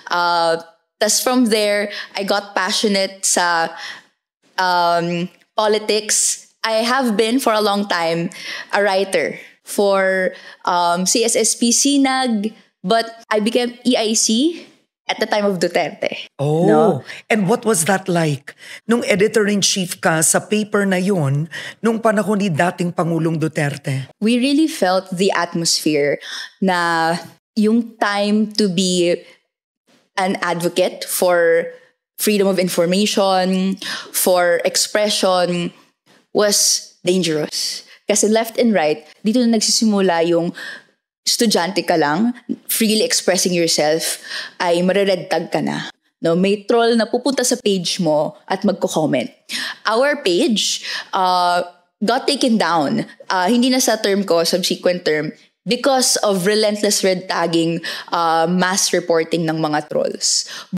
Tas from there, I got passionate sa politics. I have been for a long time a writer for CSSP Sinag, but I became EIC at the time of Duterte. Oh, No? and what was that like? Nung editor-in-chief ka sa paper na yon, nung panahon ni dating Pangulong Duterte? We really felt the atmosphere na yung time to be an advocate for freedom of information, for expression, was dangerous. Kasi left and right, dito na nagsisimula yung estudyante ka lang, freely expressing yourself, ay marered tag ka na. No, may troll na pupunta sa page mo at magko-comment. Our page got taken down. Hindi na sa term ko, subsequent term, because of relentless red tagging, mass reporting ng mga trolls.